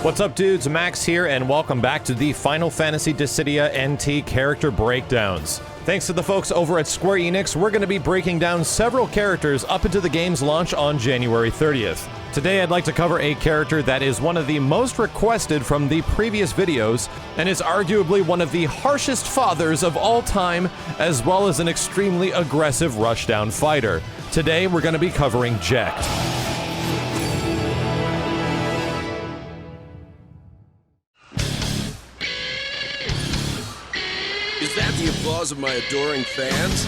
What's up, dudes? Max here, and welcome back to the Final Fantasy Dissidia NT character breakdowns. Thanks to the folks over at Square Enix, we're going to be breaking down several characters up into the game's launch on January 30th. Today I'd like to cover a character that is one of the most requested from the previous videos, and is arguably one of the harshest fathers of all time, as well as an extremely aggressive rushdown fighter. Today we're going to be covering JECHT. Is that the applause of my adoring fans?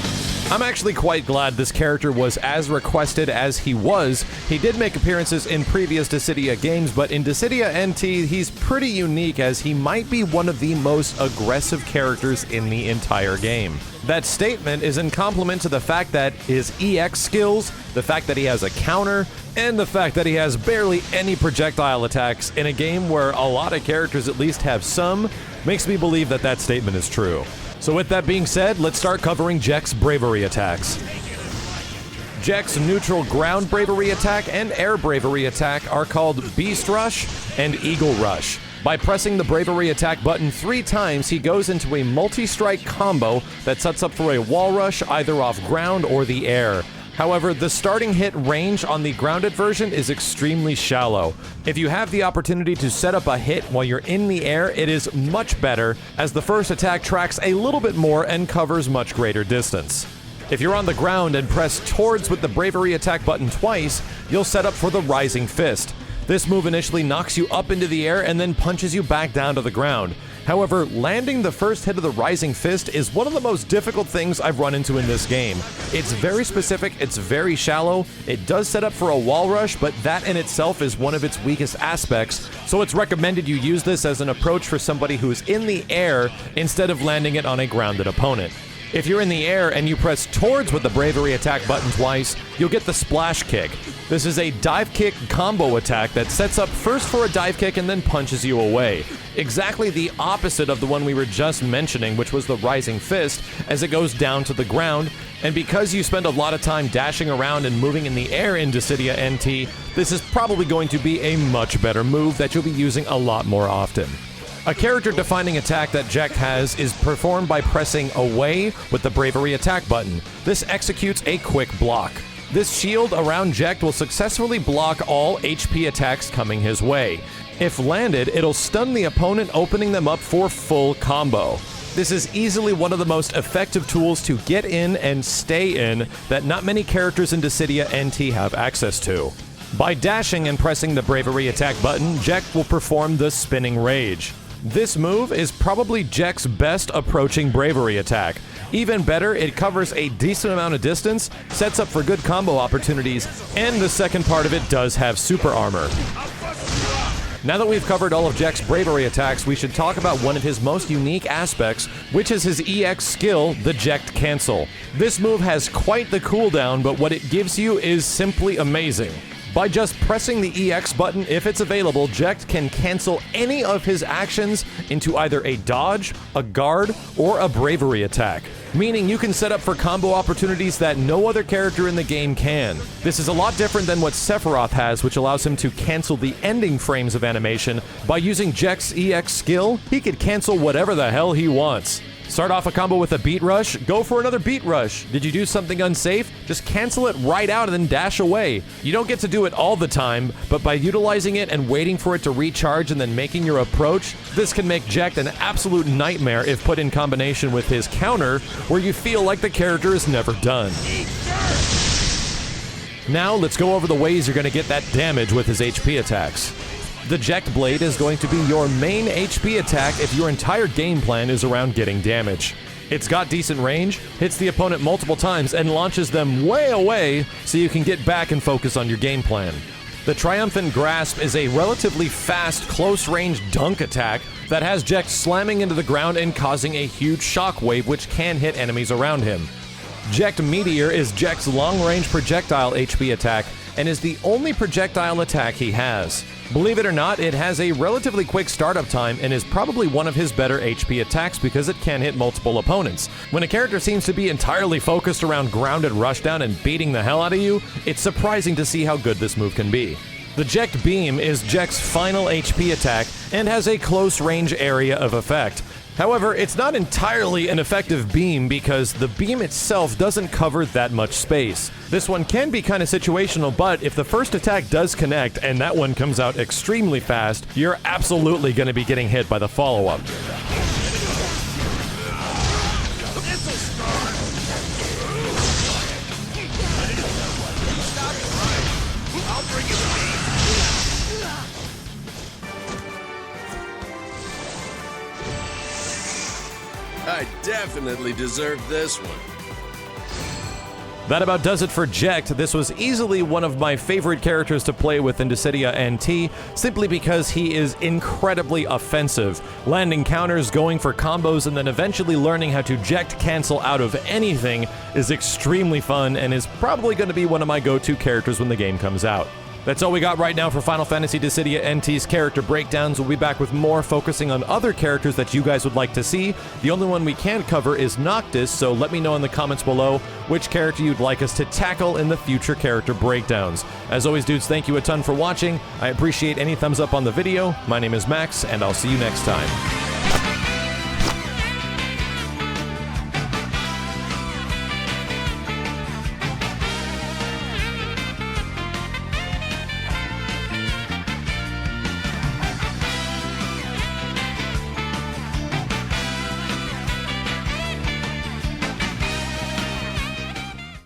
I'm actually quite glad this character was as requested as he was. He did make appearances in previous Dissidia games, but in Dissidia NT, he's pretty unique as he might be one of the most aggressive characters in the entire game. That statement is in compliment to the fact that his EX skills, the fact that he has a counter, and the fact that he has barely any projectile attacks in a game where a lot of characters at least have some, makes me believe that that statement is true. So with that being said, let's start covering JECHT's Bravery Attacks. JECHT's neutral ground Bravery Attack and air Bravery Attack are called Beast Rush and Eagle Rush. By pressing the Bravery Attack button 3 times, he goes into a multi-strike combo that sets up for a wall rush either off ground or the air. However, the starting hit range on the grounded version is extremely shallow. If you have the opportunity to set up a hit while you're in the air, it is much better, as the first attack tracks a little bit more and covers much greater distance. If you're on the ground and press towards with the Bravery Attack button twice, you'll set up for the Rising Fist. This move initially knocks you up into the air and then punches you back down to the ground. However, landing the first hit of the Rising Fist is one of the most difficult things I've run into in this game. It's very specific, it's very shallow, it does set up for a wall rush, but that in itself is one of its weakest aspects, so it's recommended you use this as an approach for somebody who's in the air instead of landing it on a grounded opponent. If you're in the air and you press towards with the Bravery Attack button twice, you'll get the Splash Kick. This is a dive kick combo attack that sets up first for a dive kick and then punches you away. Exactly the opposite of the one we were just mentioning, which was the Rising Fist, as it goes down to the ground. And because you spend a lot of time dashing around and moving in the air in Dissidia NT, this is probably going to be a much better move that you'll be using a lot more often. A character-defining attack that JECHT has is performed by pressing away with the Bravery Attack button. This executes a quick block. This shield around JECHT will successfully block all HP attacks coming his way. If landed, it'll stun the opponent, opening them up for full combo. This is easily one of the most effective tools to get in and stay in that not many characters in Dissidia NT have access to. By dashing and pressing the Bravery Attack button, JECHT will perform the Spinning Rage. This move is probably JECHT's best approaching Bravery Attack. Even better, it covers a decent amount of distance, sets up for good combo opportunities, and the second part of it does have super armor. Now that we've covered all of JECHT's Bravery Attacks, we should talk about one of his most unique aspects, which is his EX skill, the JECHT Cancel. This move has quite the cooldown, but what it gives you is simply amazing. By just pressing the EX button, if it's available, JECHT can cancel any of his actions into either a dodge, a guard, or a bravery attack. Meaning you can set up for combo opportunities that no other character in the game can. This is a lot different than what Sephiroth has, which allows him to cancel the ending frames of animation. By using JECHT's EX skill, he could cancel whatever the hell he wants. Start off a combo with a beat rush, go for another beat rush. Did you do something unsafe? Just cancel it right out and then dash away. You don't get to do it all the time, but by utilizing it and waiting for it to recharge and then making your approach, this can make JECHT an absolute nightmare if put in combination with his counter, where you feel like the character is never done. Now let's go over the ways you're going to get that damage with his HP attacks. The JECHT Blade is going to be your main HP attack if your entire game plan is around getting damage. It's got decent range, hits the opponent multiple times, and launches them way away so you can get back and focus on your game plan. The Triumphant Grasp is a relatively fast, close-range dunk attack that has JECHT slamming into the ground and causing a huge shockwave which can hit enemies around him. JECHT Meteor is JECHT's long-range projectile HP attack and is the only projectile attack he has. Believe it or not, it has a relatively quick startup time and is probably one of his better HP attacks because it can hit multiple opponents. When a character seems to be entirely focused around grounded rushdown and beating the hell out of you, it's surprising to see how good this move can be. The JECHT beam is JECHT's final HP attack and has a close range area of effect. However, it's not entirely an effective beam because the beam itself doesn't cover that much space. This one can be kind of situational, but if the first attack does connect and that one comes out extremely fast, you're absolutely going to be getting hit by the follow-up. I definitely deserved this one. That about does it for JECHT. This was easily one of my favorite characters to play with in Dissidia NT, simply because he is incredibly offensive. Landing counters, going for combos, and then eventually learning how to JECHT cancel out of anything is extremely fun and is probably going to be one of my go-to characters when the game comes out. That's all we got right now for Final Fantasy Dissidia NT's character breakdowns. We'll be back with more focusing on other characters that you guys would like to see. The only one we can't cover is Noctis, so let me know in the comments below which character you'd like us to tackle in the future character breakdowns. As always, dudes, thank you a ton for watching. I appreciate any thumbs up on the video. My name is Max, and I'll see you next time.